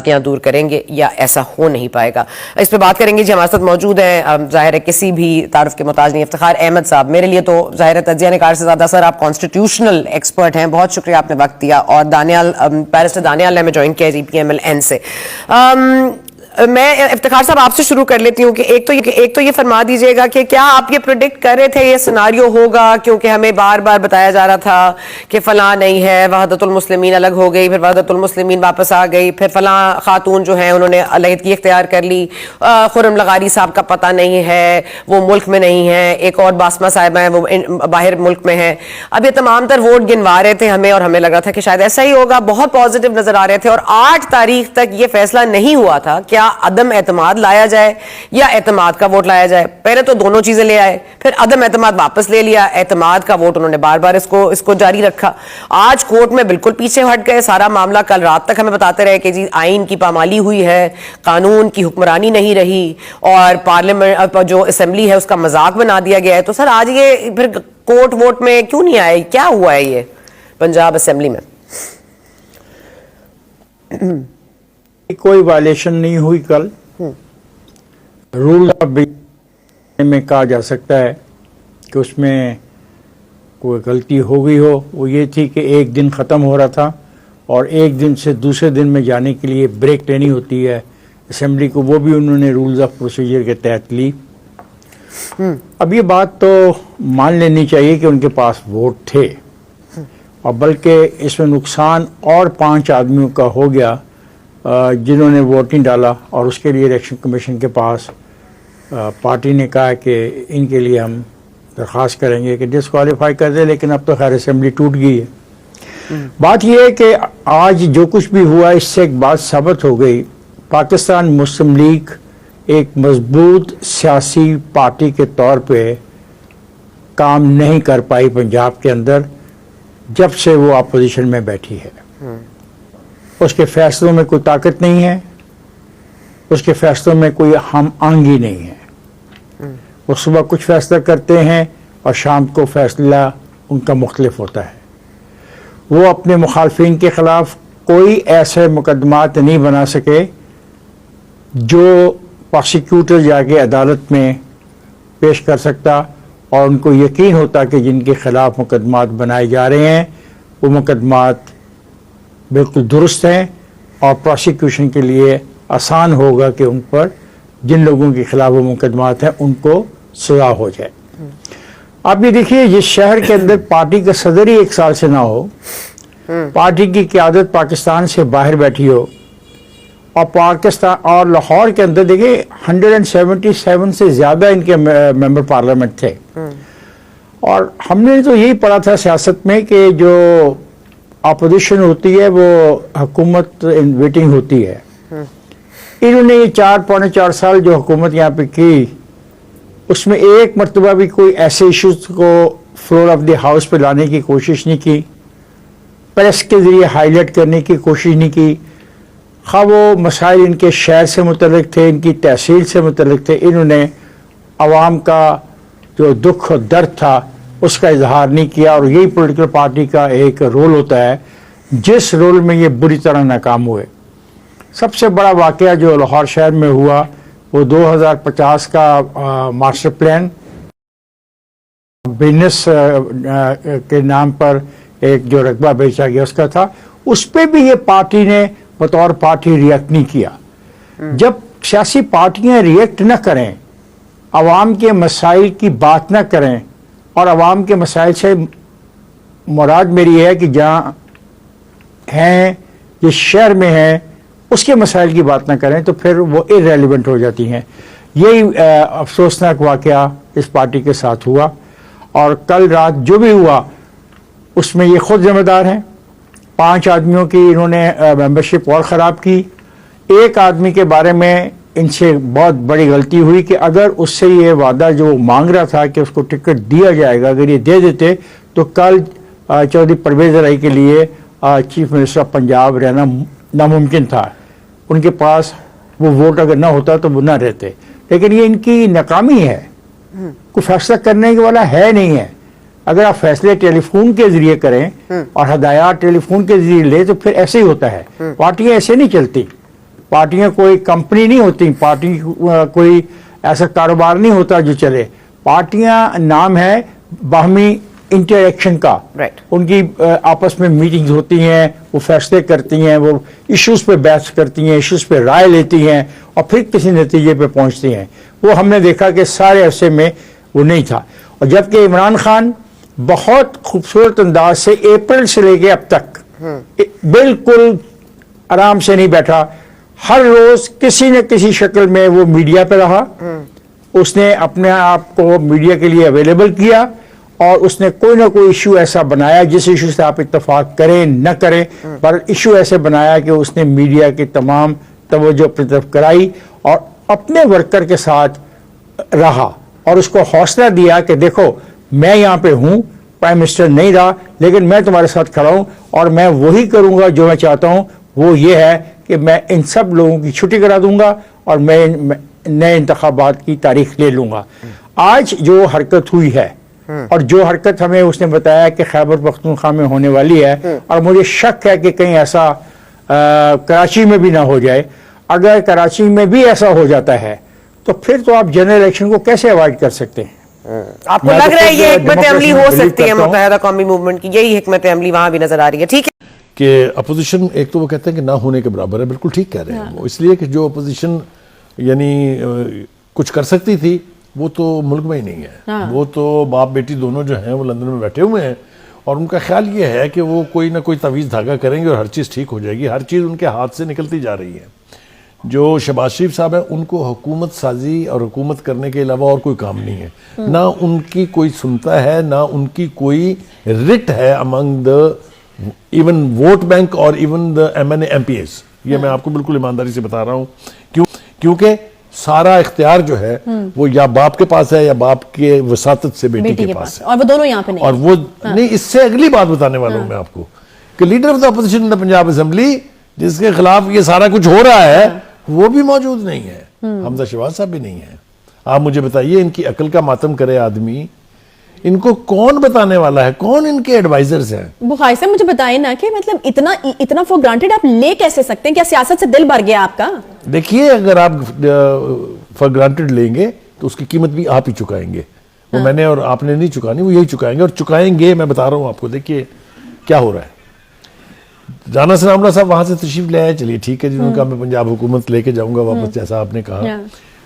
नाराजगियां दूर करेंगे या ऐसा हो नहीं पाएगा। इस पर बात करेंगे जी, हमारे साथ मौजूद हैं जाहिर है किसी भी तारुफ के मोहताज नहीं इफ्तिखार अहमद साहब। मेरे लिए तो जाहिर है तजिया निगार से ज्यादा सर आप कॉन्स्टिट्यूशनल एक्सपर्ट हैं, बहुत शुक्रिया आपने वक्त दिया। और दानियाल बैरिस्टर दानियाल ने हमें ज्वाइन किया GPMLN से। मैं इफ्तिखार साहब आपसे शुरू कर लेती हूँ कि एक तो ये फरमा दीजिएगा कि क्या आप ये प्रेडिक्ट कर रहे थे ये सिनारियो होगा, क्योंकि हमें बार बार बताया जा रहा था कि फलां नहीं है, वहदतुल मुस्लिमीन अलग हो गई, फिर वहदतुल मुस्लिमीन वापस आ गई, फिर फलां खातून जो है उन्होंने अलहदगी इख्तियार कर ली, खुर्रम लगारी साहब का पता नहीं है, वो मुल्क में नहीं है, एक और बासमा साहिबा है वो बाहर मुल्क में है। अब ये तमाम तर वोट गिनवा रहे थे हमें और हमें लग रहा था कि शायद ऐसा ही होगा, बहुत पॉजिटिव नजर आ रहे थे। और 8 तारीख तक ये फैसला नहीं हुआ था क्या अदम एतमाद लाया जाए या एतमाद का वोट लाया जाए। पहले तो दोनों चीजें ले आए, फिर अदम एतमाद वापस ले लिया, एतमाद का वोट उन्होंने बार बार इसको जारी रखा। आज कोर्ट में बिल्कुल पीछे हट गए सारा मामला। कल रात तक हमें बताते रहे कि जी आइन की पामाली हुई है, कानून की हुक्मरानी नहीं रही और पार्लियामेंट जो असेंबली है उसका मजाक बना दिया गया है। तो सर आज ये फिर कोर्ट वोट में क्यों नहीं आए, क्या हुआ है ये पंजाब असेंबली में? कोई वायलेशन नहीं हुई। कल रूल ऑफ में कहा जा सकता है कि उसमें कोई गलती हो गई हो। वो ये थी कि एक दिन ख़त्म हो रहा था और एक दिन से दूसरे दिन में जाने के लिए ब्रेक लेनी होती है असेंबली को, वो भी उन्होंने रूल्स ऑफ प्रोसीजर के तहत ली। अब ये बात तो मान लेनी चाहिए कि उनके पास वोट थे और बल्कि इसमें नुकसान और 5 आदमियों का हो गया जिन्होंने वोट नहीं डाला और उसके लिए इलेक्शन कमीशन के पास पार्टी ने कहा कि इनके लिए हम दरख्वास्त करेंगे कि डिस्क्वालीफाई कर दे, लेकिन अब तो खैर असेंबली टूट गई है। बात यह है कि आज जो कुछ भी हुआ इससे एक बात साबित हो गई, पाकिस्तान मुस्लिम लीग एक मजबूत सियासी पार्टी के तौर पे काम नहीं कर पाई पंजाब के अंदर जब से वो अपोजिशन में बैठी है। उसके फैसलों में कोई ताकत नहीं है, उसके फैसलों में कोई हम आंगी नहीं है। वो सुबह कुछ फैसला करते हैं और शाम को फैसला उनका मुख्तलिफ होता है। वो अपने मुखालफिन के खिलाफ कोई ऐसे मुकदमात नहीं बना सके जो प्रोसिक्यूटर जाके अदालत में पेश कर सकता और उनको यकीन होता कि जिनके खिलाफ मुकदमात बनाए जा रहे हैं वो मुकदमात बिल्कुल दुरुस्त हैं और प्रोसिक्यूशन के लिए आसान होगा कि उन पर जिन लोगों के खिलाफ वो मुकदमात हैं उनको सजा हो जाए। आप ये देखिए, जिस शहर के अंदर पार्टी का सदर ही 1 साल से ना हो, पार्टी की क़यादत पाकिस्तान से बाहर बैठी हो और पाकिस्तान और लाहौर के अंदर देखिए 177 से ज़्यादा इनके मेंबर पार्लियामेंट थे। और हमने तो यही पढ़ा था सियासत में कि जो अपोजिशन होती है वो हुकूमत इन वेटिंग होती है। इन्होंने ये 4-4.5 साल जो हुकूमत यहाँ पे की उसमें एक मरतबा भी कोई ऐसे इश्यूज को फ्लोर ऑफ द हाउस पे लाने की कोशिश नहीं की, प्रेस के ज़रिए हाईलाइट करने की कोशिश नहीं की। खा वो मसाइल इनके शहर से मुतल्लिक थे, इनकी तहसील से मुतल्लिक थे, इन्होंने आवाम का जो दुख और दर्द था उसका इजहार नहीं किया। और यही पॉलिटिकल पार्टी का एक रोल होता है जिस रोल में ये बुरी तरह नाकाम हुए। सबसे बड़ा वाक़या जो लाहौर शहर में हुआ वो 2050 का मास्टर प्लान बिजनेस के नाम पर एक जो रकबा बेचा गया उसका था, उस पर भी ये पार्टी ने बतौर पार्टी रिएक्ट नहीं किया। जब सियासी पार्टियां रिएक्ट न करें, आवाम के मसाइल की बात न करें, और आवाम के मसाइल से मुराद मेरी है कि जहाँ हैं जिस शहर में हैं उसके मसाइल की बात ना करें तो फिर वो इररेलेवेंट हो जाती हैं। यही अफसोसनाक वाक़या इस पार्टी के साथ हुआ और कल रात जो भी हुआ उसमें ये खुद जिम्मेदार हैं। 5 आदमियों की इन्होंने मेंबरशिप और ख़राब की। एक आदमी के बारे में इनसे बहुत बड़ी गलती हुई कि अगर उससे ये वादा जो मांग रहा था कि उसको टिकट दिया जाएगा, अगर ये दे देते तो कल चौधरी परवेज़ इलाही के लिए चीफ मिनिस्टर ऑफ पंजाब रहना नामुमकिन था। उनके पास वो वोट अगर ना होता तो वो ना रहते। लेकिन ये इनकी नाकामी है, कोई फैसला करने के वाला है नहीं है। अगर आप फैसले टेलीफोन के जरिए करें और हदायत टेलीफोन के जरिए ले तो फिर ऐसे ही होता है। पार्टियां ऐसे नहीं चलती। पार्टियां कोई कंपनी नहीं होती, पार्टी कोई ऐसा कारोबार नहीं होता जो चले। पार्टियां नाम है बाहमी इंटरेक्शन का। Right. उनकी आपस में मीटिंग्स होती हैं, वो फैसले करती हैं, वो इश्यूज पे बहस करती हैं, इश्यूज पे राय लेती हैं और फिर किसी नतीजे पे पहुंचती हैं। वो हमने देखा कि सारे अरसे में वो नहीं था। और जबकि इमरान खान बहुत खूबसूरत अंदाज से अप्रैल से लेके अब तक बिल्कुल आराम से नहीं बैठा। हर रोज किसी न किसी शक्ल में वो मीडिया पे रहा, उसने अपने आप को मीडिया के लिए अवेलेबल किया और उसने कोई ना कोई इशू ऐसा बनाया जिस इशू से आप इत्तेफाक करें न करें, पर इशू ऐसे बनाया कि उसने मीडिया की तमाम तवज्जो अपनी तरफ कराई और अपने वर्कर के साथ रहा और उसको हौसला दिया कि देखो मैं यहाँ पे हूँ, प्राइम मिनिस्टर नहीं रहा लेकिन मैं तुम्हारे साथ खड़ा हूँ और मैं वही करूँगा जो मैं चाहता हूँ। वो ये है कि मैं इन सब लोगों की छुट्टी करा दूंगा और मैं नए इंतखाबात की तारीख ले लूंगा। आज जो हरकत हुई है और जो हरकत हमें उसने बताया कि खैबर पख्तूनख्वा में होने वाली है, और मुझे शक है कि कहीं ऐसा कराची में भी ना हो जाए। अगर कराची में भी ऐसा हो जाता है तो फिर तो आप जनरल इलेक्शन को कैसे अवॉइड कर सकते हैं? आपको मैं लग तो रहा है खुद ये हिकमत डेमोक्रेसी अमली में हो बिलीव सकती है करता हूं। मुत्तहिदा कौमी मूवमेंट की, यही हिकमत अमली वहां भी नजर आ रही है। ठीक है कि अपोजिशन एक तो वो कहते हैं कि ना होने के बराबर है, बिल्कुल ठीक कह रहे हैं वो, इसलिए कि जो अपोजिशन यानी कुछ कर सकती थी वो तो मुल्क में ही नहीं है। वो तो बाप बेटी दोनों जो हैं वो लंदन में बैठे हुए हैं और उनका ख्याल ये है कि वो कोई ना कोई तवीज़ धागा करेंगे और हर चीज़ ठीक हो जाएगी। हर चीज़ उनके हाथ से निकलती जा रही है। जो शहबाज शरीफ साहब है उनको हुकूमत साजी और हुकूमत करने के अलावा और कोई काम नहीं है, ना उनकी कोई सुनता है, ना उनकी कोई रिट है among the even vote bank और इवन द MNA MPs। ये मैं आपको बिल्कुल ईमानदारी से बता रहा हूँ। क्योंकि सारा इख्तियार जो है वो या बाप के पास है या बाप के वसातत से बेटी के पास है, और वो दोनों यहाँ पे नहीं और वो नहीं। इससे अगली बात बताने वाला हूं मैं आपको कि leader of the opposition in the Punjab assembly जिसके खिलाफ ये सारा कुछ हो रहा है वो भी मौजूद नहीं है। हमजा शहबाज साहब भी नहीं है। आप मुझे बताइए, इनकी अकल का मातम करे आदमी, इनको कौन बताने वाला है? कौन इनके एडवाइजर्स हैं? बुखारी साहब मुझे बताइए ना कि मतलब इतना फॉर ग्रांटेड आप ले कैसे सकते हैं? क्या सियासत से दिल भर गया आपका? देखिए, अगर आप फॉर ग्रांटेड लेंगे तो उसकी कीमत भी आप ही चुकाएंगे। वो मैंने और आपने नहीं चुकानी, वो यही चुकाएंगे और चुकाएंगे। मैं बता रहा हूं आपको। देखिए क्या हो रहा है। राना सनाउल्लाह साहब वहां से तशरीफ ले आए, चलिए ठीक है जी, उनका मैं पंजाब हुकूमत लेके जाऊंगा वापस, जैसा आपने कहा।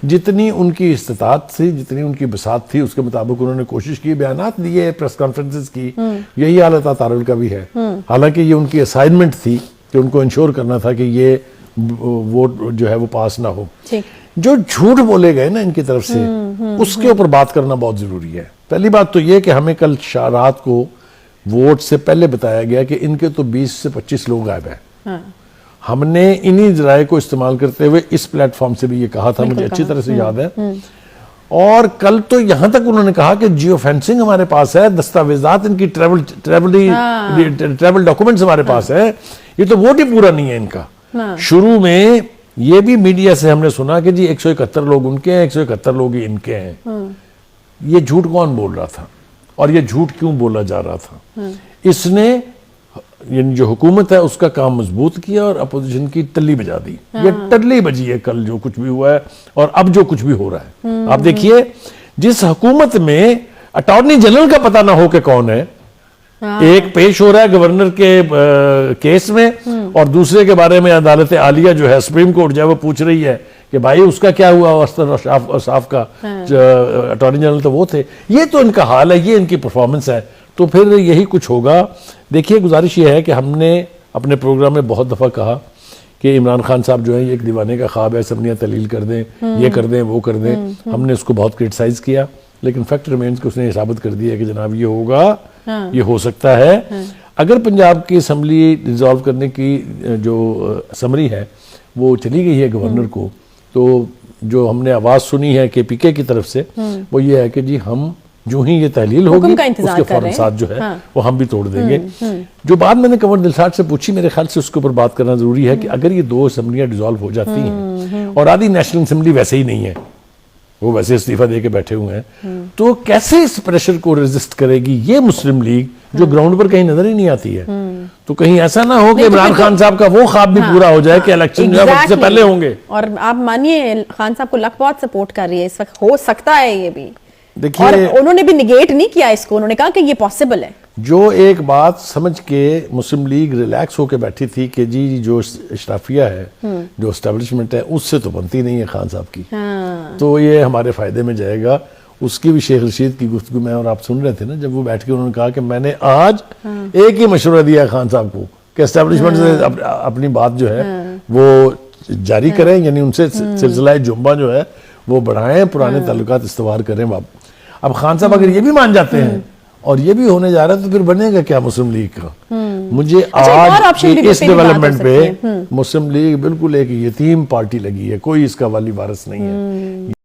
जितनी उनकी इस्तात थी, जितनी उनकी बसात थी, उसके मुताबिक उन्होंने कोशिश की, बयानात दिए, प्रेस कॉन्फ्रेंसेस की। यही हालत तारुल का भी है। हालांकि ये उनकी असाइनमेंट थी कि उनको इंश्योर करना था कि ये वोट जो है वो पास ना हो। जो झूठ बोले गए ना इनकी तरफ से, उसके ऊपर बात करना बहुत जरूरी है। पहली बात तो ये कि हमें कल रात को वोट से पहले बताया गया कि इनके तो 20 से 25 लोग गायब हैं। हमने इन्हीं जराये को इस्तेमाल करते हुए इस प्लेटफॉर्म से भी ये कहा था, मुझे अच्छी तरह से याद है। और कल तो यहां तक उन्होंने कहा कि जियो फेंसिंग हमारे पास है, दस्तावेजात इनकी ट्रेवल डॉक्यूमेंट्स हमारे पास है। ये तो वोट ही पूरा नहीं है इनका। शुरू में ये भी मीडिया से हमने सुना कि जी 171 लोग उनके हैं, 171 लोग ही इनके हैं। ये झूठ कौन बोल रहा था और ये झूठ क्यों बोला जा रहा था? इसने यानी जो हुकूमत है उसका काम मजबूत किया और अपोजिशन की टल्ली बजा दी। ये टल्ली बजी है कल जो कुछ भी हुआ है और अब जो कुछ भी हो रहा है। आप देखिए, जिस हुकूमत में अटॉर्नी जनरल का पता ना हो कि कौन है, एक पेश हो रहा है गवर्नर के केस में और दूसरे के बारे में अदालत आलिया जो है, सुप्रीम कोर्ट जो है, वो पूछ रही है कि भाई उसका क्या हुआ। साफ का अटॉर्नी जनरल तो वो थे। ये तो इनका हाल है, ये इनकी परफॉर्मेंस है। तो फिर यही कुछ होगा। देखिए, गुजारिश ये है कि हमने अपने प्रोग्राम में बहुत दफ़ा कहा कि इमरान खान साहब जो है ये एक दीवाने का ख्वाब है, असम्बलियाँ तलील कर दें, ये कर दें, वो कर दें। हमने उसको बहुत क्रिटिसाइज किया, लेकिन फैक्ट रिमेन्स कि उसने ये साबित कर दिया कि जनाब ये होगा, ये हो सकता है। अगर पंजाब की असम्बली रिजॉल्व करने की जो समरी है वो चली गई है गवर्नर को, तो जो हमने आवाज़ सुनी है KPK की तरफ से वो ये है कि जी हम जो ही ये तहलील होगी उसके फौरन साथ जो है वो हम भी तोड़ देंगे। जो बात मैंने कंवर दिलशाद से पूछी, मेरे ख्याल से उसके ऊपर बात करना जरूरी है कि अगर ये 2 असम्बलियां डिसॉल्व हो जाती हैं और आधी नेशनल असम्बली वैसे ही नहीं है, वो वैसे इस्तीफा दे के बैठे हुए हैं। तो कैसे इस प्रेशर को रेजिस्ट करेगी ये मुस्लिम लीग, जो ग्राउंड पर कहीं नजर ही नहीं आती है। तो कहीं ऐसा ना हो कि इमरान खान साहब का वो ख्वाब भी पूरा हो जाए कि इलेक्शन जो है वक्त से पहले होंगे। और आप मानिए खान साहब को लक बहुत सपोर्ट कर रही है इस वक्त, हो सकता है ये भी। देखिए, और उन्होंने भी निगेट नहीं किया इसको, उन्होंने कहा कि ये पॉसिबल है। जो एक बात समझ के मुस्लिम लीग रिलैक्स होकर बैठी थी कि जी जो इशराफिया है, जो एस्टेब्लिशमेंट है, उससे तो बनती नहीं है खान साहब की, तो ये हमारे फायदे में जाएगा। उसकी भी शेख रशीद की गुफ्तगू में और आप सुन रहे थे ना, जब वो बैठ के उन्होंने कहा कि मैंने आज एक ही मशवरा दिया खान साहब को कि एस्टेब्लिशमेंट से अपनी बात जो है वो जारी करें, यानी उनसे सिलसिला जुम्बा जो है वो बढ़ाएं, पुराने ताल्लुकात इस्तवार करें। अब खान साहब अगर ये भी मान जाते हैं और ये भी होने जा रहा है तो फिर बनेगा क्या मुस्लिम लीग का? मुझे आज इस डेवलपमेंट पे मुस्लिम लीग बिल्कुल एक यतीम पार्टी लगी है, कोई इसका वाली वारिस नहीं है।